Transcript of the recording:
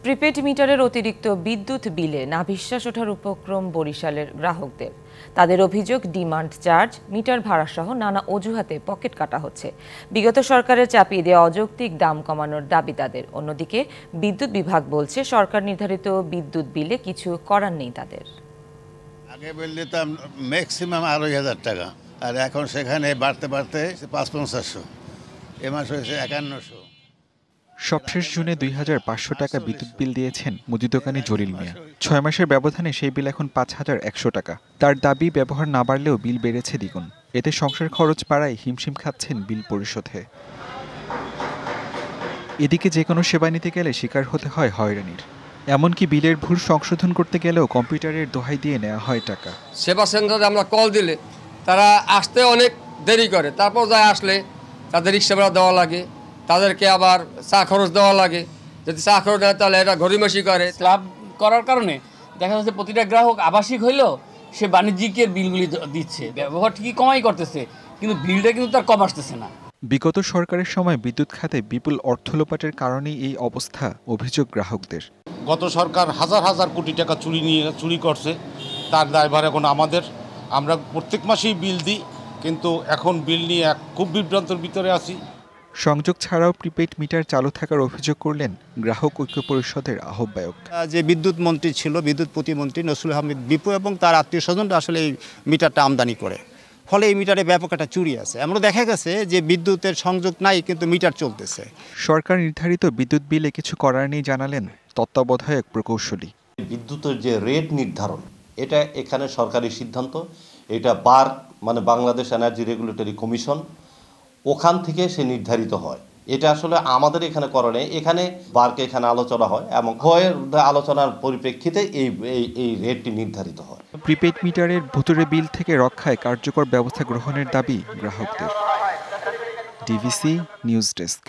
Prepaid মিটারের অতিরিক্ত বিদ্যুৎ বিলে নাভিশ্বাস ওঠার উপক্রম বরিশালের গ্রাহকদের। তাদের অভিযোগ, ডিমান্ড চার্জ, মিটার ভাড়াসহ নানা অজুহাতে পকেট কাটা হচ্ছে। বিগত সরকারের চাপিয়ে দেওয়া অযৌক্তিক দাম কমানোর দাবি তাদের। অন্যদিকে বিদ্যুৎ বিভাগ বলছে, সরকার নির্ধারিত বিদ্যুৎ বিলে কিছু করার নেই তাদের। আগে বিল দিতাম ম্যাক্সিমাম ২৮,০০০ টাকা, আর এখন সেখানে বাড়তে বাড়তে ৫৫০০, এ মাস হয়েছে ৫১০০। সবশেষ জুনে ২৫০০ টাকা বিদ্যুৎ বিল দিয়েছেন মুদি দোকানি জলিল মিয়া। ৬ মাসের ব্যবধানে সেই বিল এখন ৫,১০০ টাকা। তার দাবি, ব্যবহার না বাড়লেও বিল বেড়েছে দ্বিগুণ। এতে সংসার খরচ বাড়ায় হিমশিম খাচ্ছেন বিল পরিশোধে। এদিকে যে কোনো সেবা নিতে গেলে শিকার হতে হয় হয়রানির। এমনকি বিলের ভুল সংশোধন করতে গেলেও কম্পিউটারের দোহাই দিয়ে নেওয়া হয় টাকা। সেবা সেন্টারে আমরা কল দিলে তারা আসতে অনেক দেরি করে, তারপর যায় আসলে তাদের রিক্সা ভাড়া দেওয়া লাগে, তাদেরকে আবার চা খরচ দেওয়া লাগে। যদি চা খরচ দেয় তাহলে এটা গরিমাসি করে। স্ল্যাব করার কারণে দেখা যাচ্ছে প্রতিটা গ্রাহক আবাসিক হইলেও সে বাণিজ্যিকের বিলগুলি দিচ্ছে, ব্যবহার ঠিকই কমাই করতেছে, কিন্তু বিলটা কিন্তু তার কম আসতেছে না। বিগত সরকারের সময় বিদ্যুৎ খাতে বিপুল অর্থ লোপাটের কারণেই এই অবস্থা, অভিযোগ গ্রাহকদের। গত সরকার হাজার হাজার কোটি টাকা চুরি করছে, তার দায়ভার এখন আমাদের। আমরা প্রত্যেক মাসেই বিল দিই, কিন্তু এখন বিল নিয়ে খুব বিভ্রান্তের ভিতরে আছি। সংযোগ ছাড়াও প্রিপেড মিটার চালু থাকার অভিযোগ করলেন গ্রাহক ঐক্য পরিষদের আহ্বায়ক। যে বিদ্যুৎ মন্ত্রী ছিল, বিদ্যুৎ প্রতিমন্ত্রী নসরুল আহমেদ বিপু এবং তার আত্মীয় স্বজনরা আসলে এই মিটারটা আমদানি করে, ফলে এই মিটারে ব্যাপক একটা চুরি আছে। এমনও দেখা গেছে যে বিদ্যুতের সংযোগ নাই কিন্তু মিটার চলতেছে। সরকার নির্ধারিত বিদ্যুৎ বিলে কিছু করার নেই জানালেন তত্ত্বাবধায়ক প্রকৌশলী। বিদ্যুতের যে রেট নির্ধারণ, এটা এখানে সরকারি সিদ্ধান্ত। এটা বাংলাদেশ এনার্জি রেগুলেটরি কমিশন, ওখান থেকে সে নির্ধারিত হয়। এটা আসলে আমাদের এখানে করে নেই, এখানে বারকে এখানে আলোচনা হয় এবং আলোচনার পরিপ্রেক্ষিতে এই রেটটি নির্ধারিত হয়। প্রিপেড মিটারের ভুতুড়ে বিল থেকে রক্ষায় কার্যকর ব্যবস্থা গ্রহণের দাবি গ্রাহকদের। DVC news desk.